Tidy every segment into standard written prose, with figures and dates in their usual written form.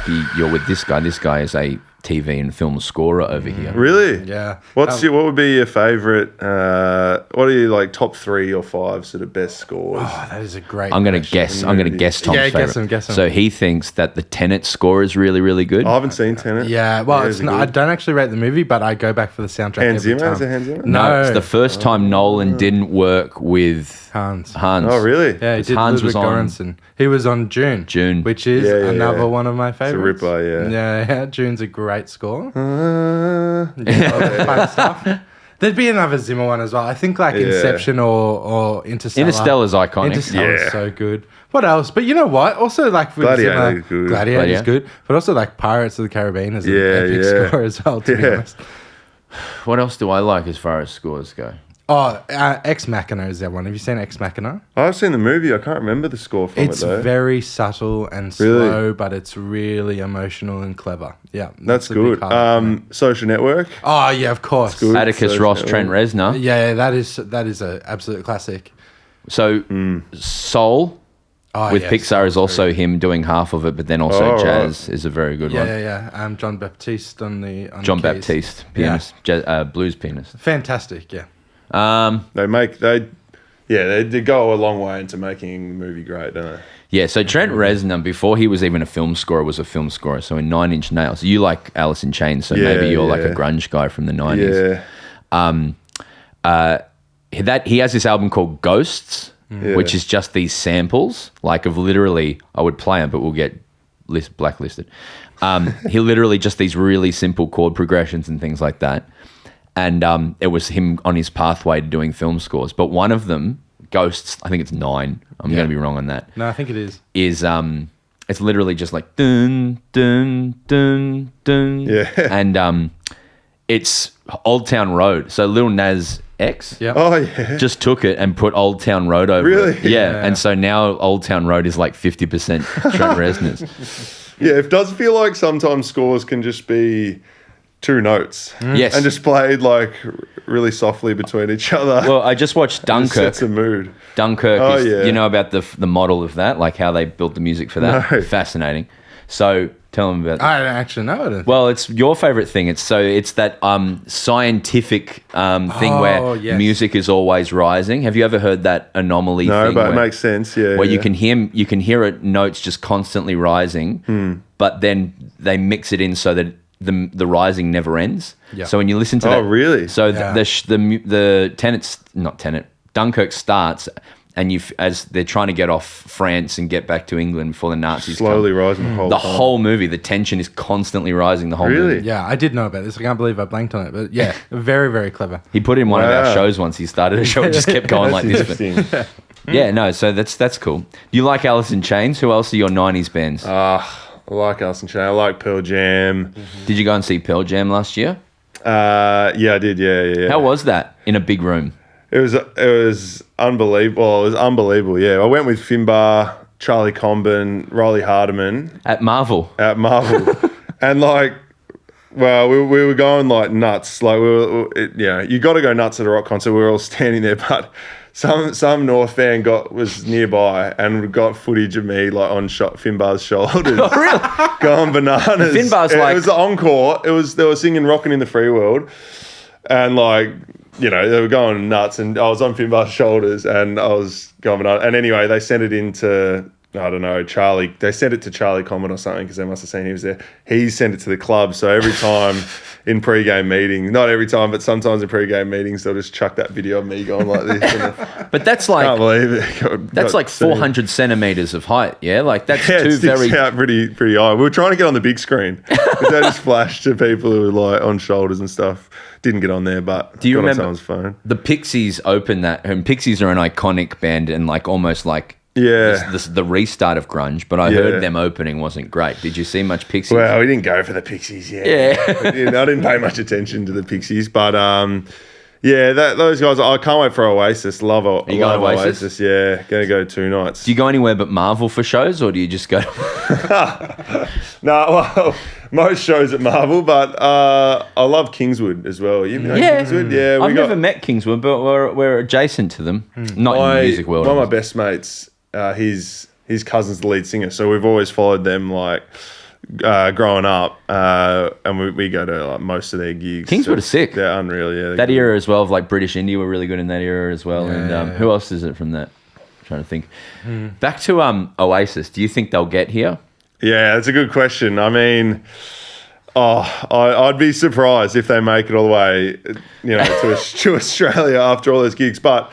lucky you're with this guy. This guy is a TV and film scorer over here. Really? Yeah. What would be your favourite? What are your like top 3 or 5 sort of best scores? Oh, that is a great. I'm going to guess. I'm going to guess Tom's favorite. Guess him. So he thinks that the Tenet score is really, really good. I haven't seen Tenet. Yeah, well, it's not, I don't actually rate the movie, but I go back for the soundtrack Hans every Zimmer? time. Is it Hans Zimmer? No, it's the first time Nolan didn't work with Hans. Oh, really? Yeah, he did Hans Ludwig was on Göransson. He was on June. which is Yeah, another one of my favorites. It's a ripper, yeah. Yeah, June's a great score. Fun stuff. There'd be another Zimmer one as well. I think like Inception or Interstellar. Interstellar's iconic. Interstellar's so good. What else? But you know what? Also like with Gladiator is Zimmer, good. Gladiator is good. But also like Pirates of the Caribbean is an epic score as well, to be honest. What else do I like as far as scores go? Oh, Ex Machina is that one. Have you seen Ex Machina? I've seen the movie. I can't remember the score from It's it though. very subtle and slow, but it's really emotional and clever. Yeah, That's a big good. highlight. Social Network. Oh yeah, of course. good. Atticus So- Ross, Trent Reznor. Yeah, that is a absolute classic. So Soul Oh, with yeah, Pixar is also him doing half of it, but then also Jazz is a very good one. Yeah. John Baptiste on the John keys. Baptiste, pianist, blues pianist. Fantastic. Yeah. They go a long way into making the movie great, don't they? Yeah, so Trent Reznor, before he was even a film scorer, was a film scorer. So in 9 Inch Nails, you like Alice in Chains, so maybe you're like a grunge guy from the 90s. Yeah. He has this album called Ghosts, which is just these samples, like of literally, I would play them, but we'll get blacklisted. He literally just these really simple chord progressions and things like that. And it was him on his pathway to doing film scores. But one of them, Ghosts, I think it's 9. I'm going to be wrong on that. No, I think it is. It's literally just like dun dun dun dun. Yeah. And it's Old Town Road. So Lil Nas X just took it and put Old Town Road over Really? it. Yeah. And so now Old Town Road is like 50% Trent Reznor's. Yeah, it does feel like sometimes scores can just be 2 notes. Yes. And just played like really softly between each other. Well, I just watched It Dunkirk. sets a mood. Dunkirk is, yeah. you know about the model of that, like how they built the music for that? No. Fascinating. So tell them about that. I don't actually know it. Well, it's your favorite thing. It's that scientific thing where music is always rising. Have you ever heard that anomaly No, thing? but it makes sense. Yeah. Where you can hear it notes just constantly rising, but then they mix it in so that the rising never ends. Yeah. So when you listen to that, really? So Yeah. Dunkirk starts. And as they're trying to get off France and get back to England before the Nazis slowly come, rising the whole movie, the tension is constantly rising the whole Really? movie. Yeah, I did know about this. I can't believe I blanked on it. But yeah, very, very clever. He put it in one of our Wow. shows once. He started a show and just kept going like this. Interesting. Yeah, no, so that's cool. Do you like Alice in Chains? Who else are your 90s bands? I like Alice in Chains. I like Pearl Jam. Did you go and see Pearl Jam last year? Yeah, I did. Yeah. How was that in a big room? It was unbelievable. Well, it was unbelievable. Yeah, I went with Finbar, Charlie Comben, Riley Hardiman At Marvel? at Marvel, and like, well, we were going like nuts. Like you got to go nuts at a rock concert. We were all standing there, but some North fan was nearby and got footage of me like on Finbar's shoulders. Oh, really? Going bananas. Finbar's it was the encore. They were singing "Rockin' in the Free World," and like, you know, they were going nuts, and I was on Finbar's shoulders, and I was going bananas. And anyway, they sent it into, I don't know, Charlie. They sent it to Charlie Common or something because they must have seen he was there. He sent it to the club. So every time in pre-game meetings, not every time, but sometimes in pre-game meetings, they'll just chuck that video of me going like this. And But that's can't like believe it. that's like 400 centimeters of height. Yeah, like that's Yeah, two it sticks very. out pretty high. We were trying to get on the big screen, but they just flashed to people who were like on shoulders and stuff. Didn't get on there, but Do you got on remember someone's phone. The Pixies opened that, and Pixies are an iconic band and like almost like Yeah. the restart of grunge. But I heard them opening wasn't great. Did you see much Pixies? Well, we didn't go for the Pixies yet. Yeah. I didn't pay much attention to the Pixies, but yeah, those guys. I can't wait for Oasis. Love you going to Oasis? Yeah, going to go 2 nights. Do you go anywhere but Marvel for shows, or do you just go? No, well, most shows at Marvel, but I love Kingswood as well. You know Kingswood? Yeah, I've never met Kingswood, but we're adjacent to them. Not in the music world. One of my best mates, his cousin's the lead singer, so we've always followed them like growing up, and we go to like most of their gigs. Kingswood are sick. They're unreal, yeah. That era as well of like British indie were really good in that era as well. And who else is it from that? I'm trying to think. Back to Oasis. Do you think they'll get here? Yeah, that's a good question. I mean, I'd be surprised if they make it all the way, to Australia after all those gigs. But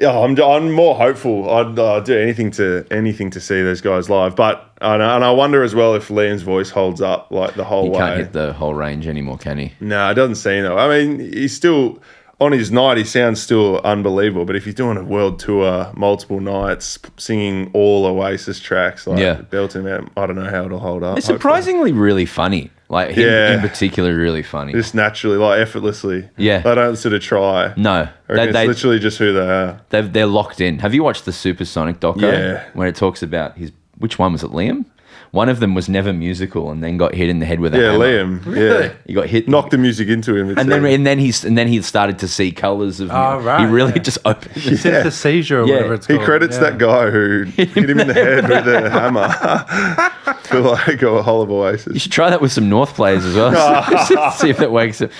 yeah, I'm more hopeful. I'd do anything to see those guys live. But and I wonder as well if Liam's voice holds up like the whole way. He can't hit the whole range anymore, can he? No, it doesn't seem that way. I mean, he's still on his night. He sounds still unbelievable. But if he's doing a world tour, multiple nights, singing all Oasis tracks, belting out, I don't know how it'll hold up. It's surprisingly really funny. Like him in particular, really funny. Just naturally, like effortlessly. Yeah. They don't sort of try. No. It's literally just who they are. They're locked in. Have you watched the Supersonic doco? Yeah. Where it talks about which one was it, Liam? One of them was never musical and then got hit in the head with a hammer. Liam. Really? Yeah. He got hit. Knocked the music into him. And then he started to see colours of right. He really just opened it. Synesthesia or whatever it's He called. credits that guy who hit him in the head with a hammer for like a whole of Oasis. You should try that with some North players as well. See if that wakes up.